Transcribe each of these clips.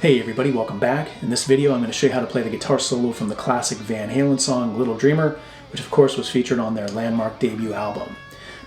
Hey everybody, welcome back. In this video I'm going to show you how to play the guitar solo from the classic Van Halen song Little Dreamer, which of course was featured on their landmark debut album.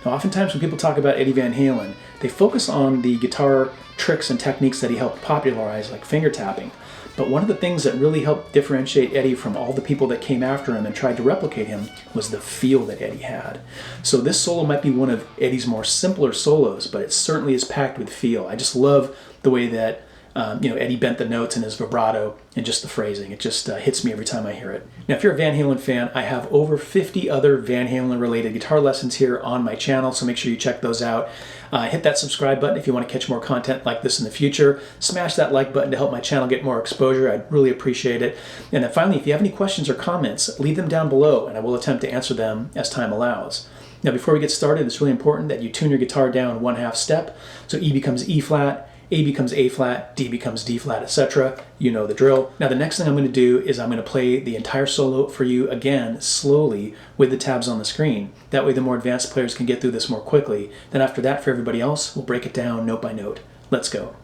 Now oftentimes when people talk about Eddie Van Halen, they focus on the guitar tricks and techniques that he helped popularize, like finger tapping. But one of the things that really helped differentiate Eddie from all the people that came after him and tried to replicate him was the feel that Eddie had. So this solo might be one of Eddie's more simpler solos, but it certainly is packed with feel. I just love the way that Eddie bent the notes in his vibrato and just the phrasing. It just hits me every time I hear it. Now, if you're a Van Halen fan, I have over 50 other Van Halen related guitar lessons here on my channel, so make sure you check those out. Hit that subscribe button if you want to catch more content like this in the future. Smash that like button to help my channel get more exposure. I'd really appreciate it. And then finally, if you have any questions or comments, leave them down below and I will attempt to answer them as time allows. Now, before we get started, it's really important that you tune your guitar down 1/2 step. So E becomes E flat, A becomes A flat, D becomes D flat, etc. You know the drill. Now the next thing I'm going to do is I'm going to play the entire solo for you again slowly with the tabs on the screen. That way the more advanced players can get through this more quickly. Then after that, for everybody else, we'll break it down note by note. Let's go.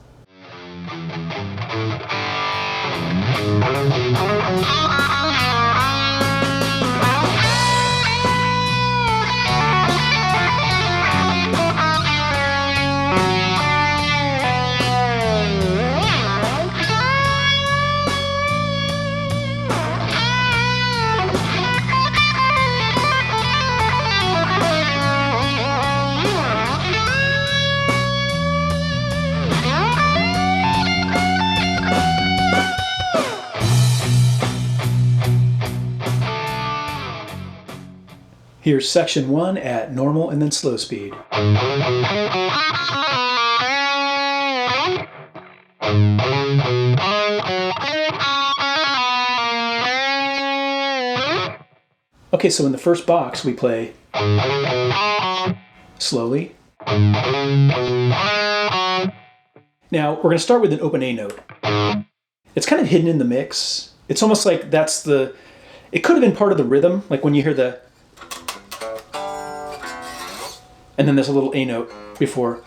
Here's section 1 at normal and then slow speed. Okay, so in the first box we play slowly. Now we're going to start with an open A note. It's kind of hidden in the mix. It's almost like it could have been part of the rhythm, like when you hear the and then there's a little A note before.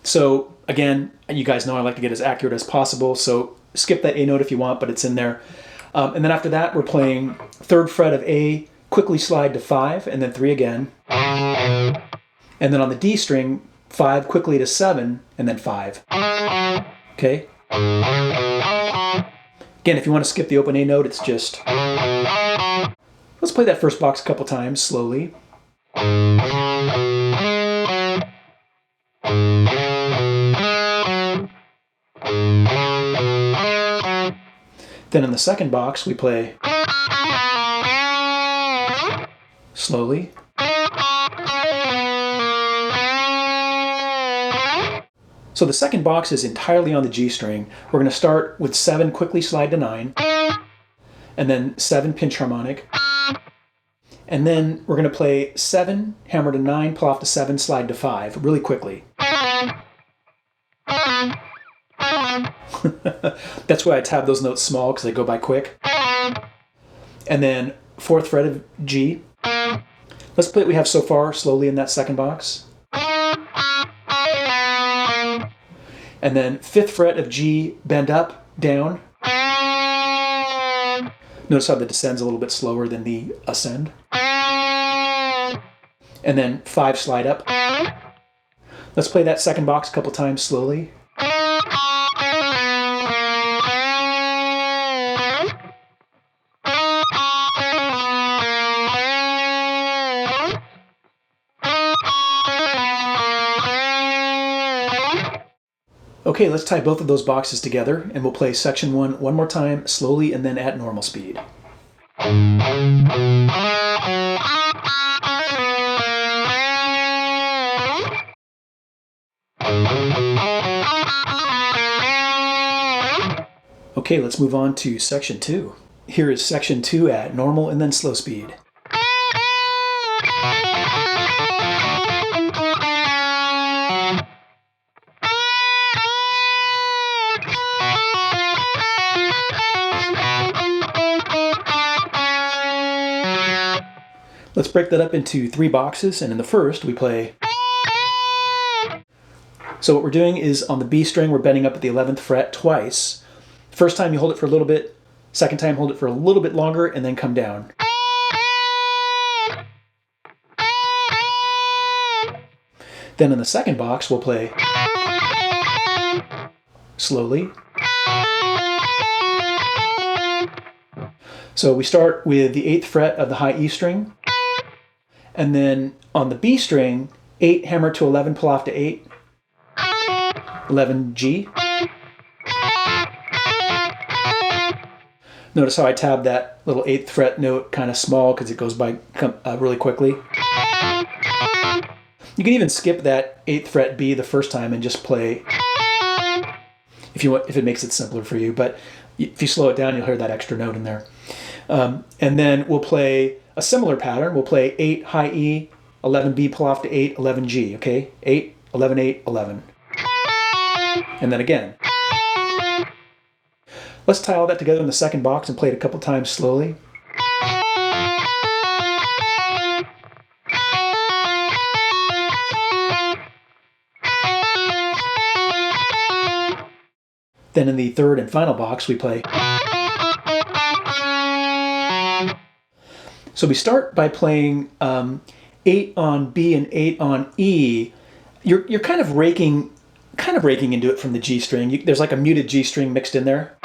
So again, you guys know I like to get as accurate as possible, so skip that A note if you want, but it's in there. And then after that, we're playing 3rd fret of A, quickly slide to 5, and then 3 again. And then on the D string, 5 quickly to 7, and then 5. Okay? Again, if you want to skip the open A note, it's just... Let's play that first box a couple times, slowly. Then in the second box we play slowly. So the second box is entirely on the G string. We're going to start with 7, quickly slide to 9, and then 7 pinch harmonic. And then we're going to play 7, hammer to 9, pull off to 7, slide to 5, really quickly. That's why I tab those notes small, because they go by quick. And then 4th fret of G. Let's play what we have so far slowly in that second box. And then 5th fret of G, bend up, down. Notice how the descend's a little bit slower than the ascend. And then 5, slide up. Let's play that second box a couple times slowly. Okay, let's tie both of those boxes together, and we'll play section 1 one more time, slowly, and then at normal speed. Okay, let's move on to section 2. Here is section 2 at normal and then slow speed. Let's break that up into 3 boxes, and in the first we play. So what we're doing is on the B string, we're bending up at the 11th fret twice. First time you hold it for a little bit, second time hold it for a little bit longer, and then come down. Then in the second box, we'll play slowly. So we start with the 8th fret of the high E string, and then on the B string, 8 hammer to 11, pull off to 8, 11 G. Notice how I tabbed that little 8th fret note kind of small because it goes by really quickly. You can even skip that 8th fret B the first time and just play if it makes it simpler for you. But if you slow it down, you'll hear that extra note in there. And then we'll play a similar pattern. We'll play 8 high E, 11 B, pull off to 8, 11 G. Okay, 8, 11, 8, 11. And then again. Let's tie all that together in the second box and play it a couple times slowly. Then in the third and final box, we play. So we start by playing 8 on B and 8 on E. You're kind of raking into it from the G string. There's like a muted G string mixed in there.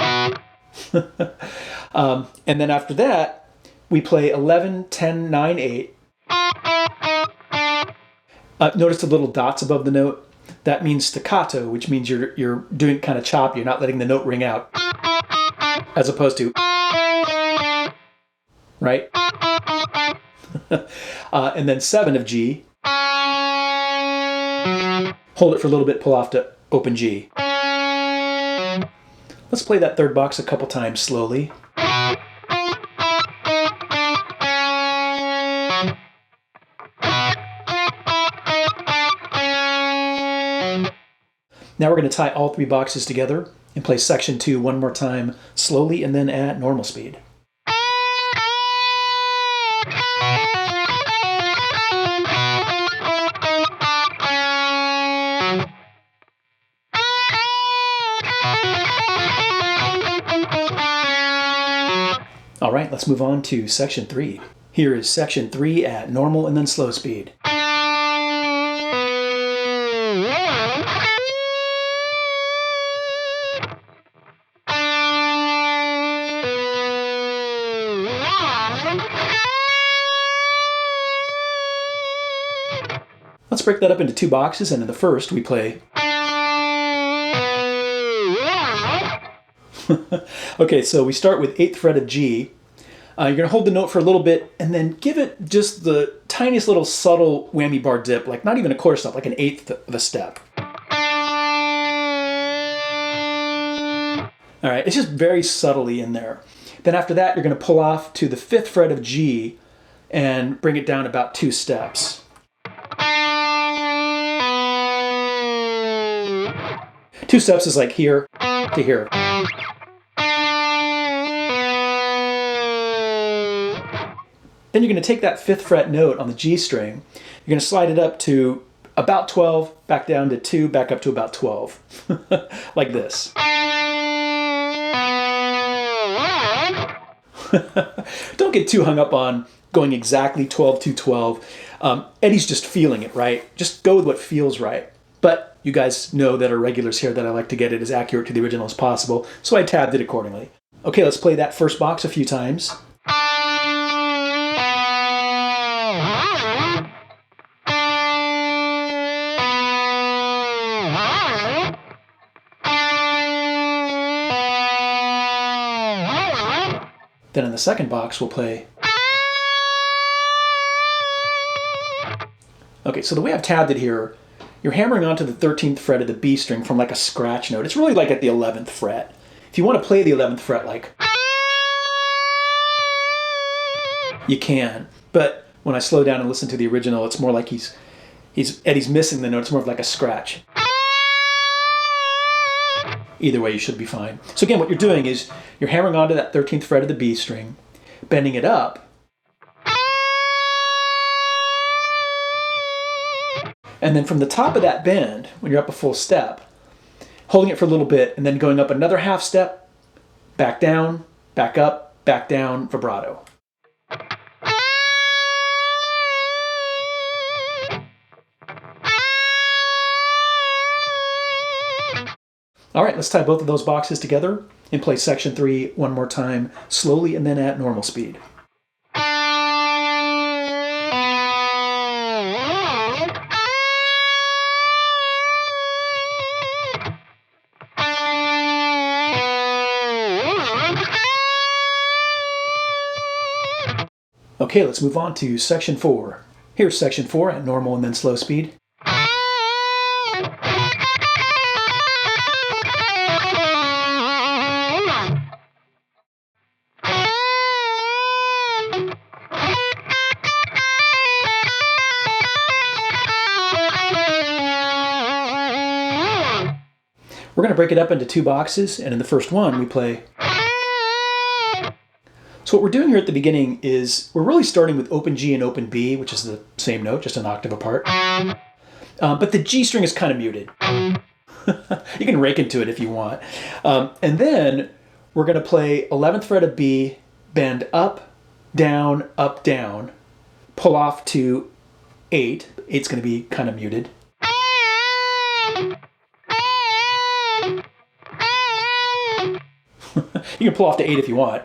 And then after that, we play 11, 10, 9, 8. Notice the little dots above the note. That means staccato, which means you're doing kind of choppy. You're not letting the note ring out, as opposed to right. And then 7 of G. Hold it for a little bit, pull off to open G. Let's play that third box a couple times slowly. Now we're going to tie all 3 boxes together and play section 2 one more time slowly and then at normal speed. All right, let's move on to section 3. Here is section 3 at normal and then slow speed. Let's break that up into 2 boxes, and in the first we play. Okay, so we start with 8th fret of G. You're going to hold the note for a little bit and then give it just the tiniest little subtle whammy bar dip, like not even a quarter step, like an 1/8 of a step. All right, it's just very subtly in there. Then after that, you're going to pull off to the 5th fret of G and bring it down about 2 steps. Two steps is like here to here. Then you're going to take that 5th fret note on the G string, you're going to slide it up to about 12, back down to 2, back up to about 12, like this. Don't get too hung up on going exactly 12 to 12. Eddie's just feeling it, right? Just go with what feels right. But you guys know that are regulars here that I like to get it as accurate to the original as possible, so I tabbed it accordingly. Okay, let's play that first box a few times. Then in the second box, we'll play. Okay, so the way I've tabbed it here, you're hammering onto the 13th fret of the B string from like a scratch note. It's really like at the 11th fret. If If you want to play the 11th fret like, you can. But when I slow down and listen to the original, it's more like Eddie's missing the note. It's more of like a scratch. Either way, you should be fine. So again, what you're doing is you're hammering onto that 13th fret of the B string, bending it up, and then from the top of that bend, when you're up a full step, holding it for a little bit, and then going up another half step, back down, back up, back down, vibrato. All right, let's tie both of those boxes together and play section 3 one more time, slowly and then at normal speed. Okay, let's move on to section 4. Here's section 4 at normal and then slow speed. We're going to break it up into 2 boxes, and in the first one we play. So what we're doing here at the beginning is we're really starting with open G and open B, which is the same note, just an octave apart. But the G string is kind of muted. You can rake into it if you want. And then we're going to play 11th fret of B, bend up, down, pull off to 8. 8's going to be kind of muted. You can pull off to 8 if you want.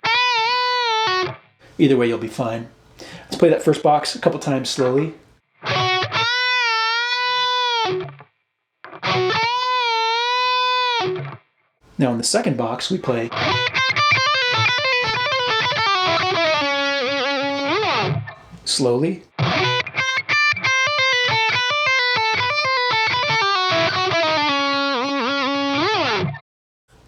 Either way, you'll be fine. Let's play that first box a couple times slowly. Now in the second box, we play slowly.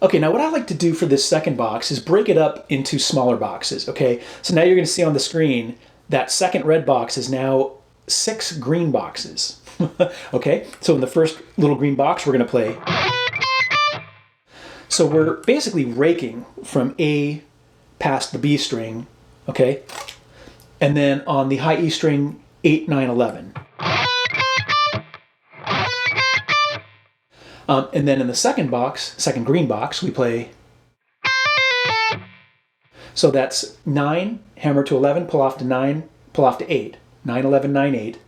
Okay, now what I like to do for this second box is break it up into smaller boxes, okay? So now you're going to see on the screen that second red box is now 6 green boxes, okay? So in the first little green box, we're going to play. So we're basically raking from A past the B string, okay? And then on the high E string, 8, 9, 11. And then in the second box, second green box, we play. So that's 9, hammer to 11, pull off to 9, pull off to 8. 9, 11, 9, 8.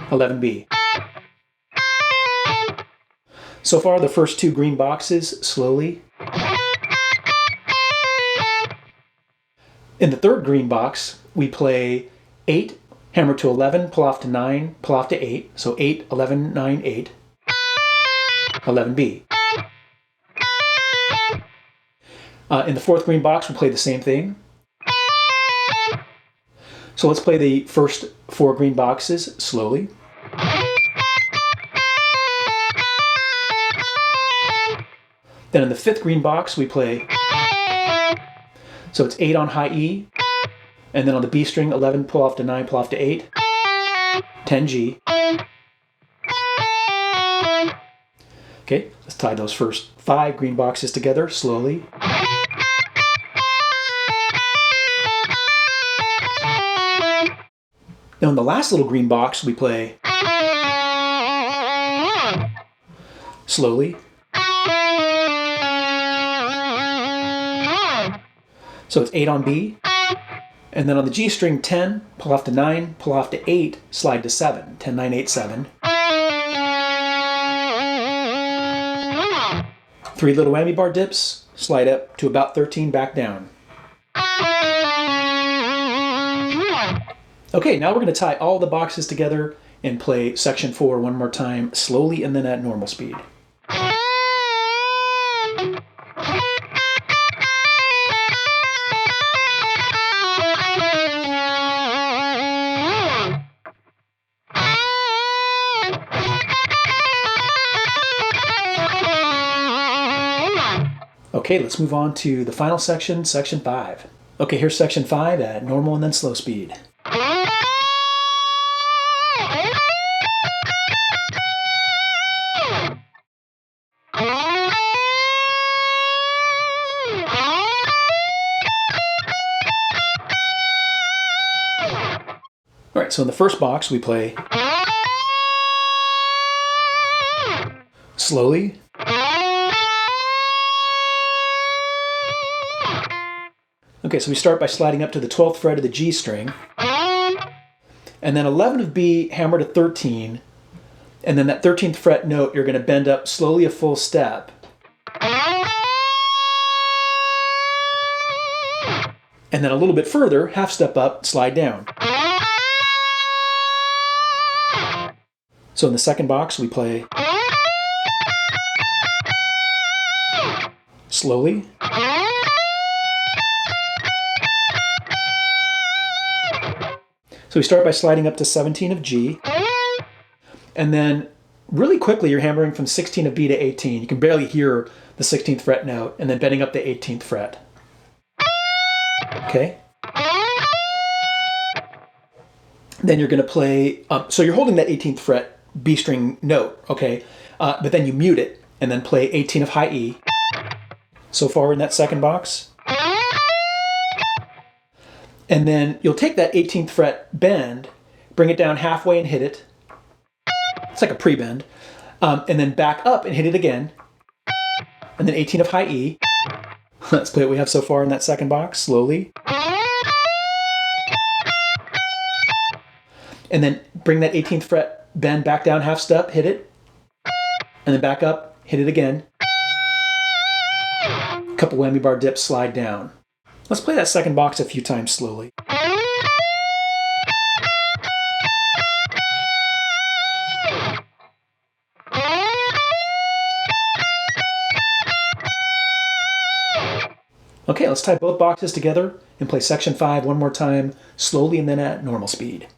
11B. So far, the first 2 green boxes, slowly. In the third green box, we play 8, hammer to 11, pull off to 9, pull off to 8. So 8, 11, 9, 8. 11B. In the fourth green box, we play the same thing. So let's play the first 4 green boxes slowly. Then in the fifth green box, we play. So it's 8 on high E, and then on the B string, 11, pull off to 9, pull off to 8. 10G. Okay, let's tie those first 5 green boxes together slowly. Now in the last little green box, we play slowly. So it's 8 on B, and then on the G string 10, pull off to 9, pull off to 8, slide to 7. 10, 9, 8, 7. 3 little whammy bar dips, slide up to about 13, back down. Okay, now we're going to tie all the boxes together and play section 4 one more time, slowly and then at normal speed. Okay, Okay, let's move on to the final section, section 5. Okay, here's section 5 at normal and then slow speed. All right, so in the first box we play slowly, okay, so we start by sliding up to the 12th fret of the G string, and then 11 of B hammered to 13, and then that 13th fret note you're going to bend up slowly a full step, and then a little bit further, half step up, slide down. So in the second box we play slowly, so we start by sliding up to 17 of G, and then really quickly you're hammering from 16 of B to 18. You can barely hear the 16th fret note, and then bending up the 18th fret. Okay? Then you're going to play, so you're holding that 18th fret B string note, okay? But then you mute it, and then play 18 of high E. So far in that second box. And then you'll take that 18th fret bend, bring it down halfway and hit it. It's like a pre-bend. And then back up and hit it again. And then 18 of high E. Let's play what we have so far in that second box, slowly. And then bring that 18th fret bend back down half step, hit it. And then back up, hit it again. Couple whammy bar dips, slide down. Let's play that second box a few times slowly. Okay, let's tie both boxes together and play section 5 one more time, slowly and then at normal speed.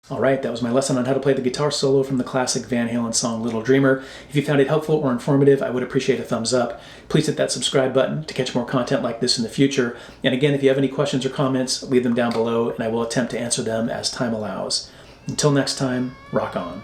Alright, that was my lesson on how to play the guitar solo from the classic Van Halen song Little Dreamer. If you found it helpful or informative, I would appreciate a thumbs up. Please hit that subscribe button to catch more content like this in the future. And again, if you have any questions or comments, leave them down below and I will attempt to answer them as time allows. Until next time, rock on.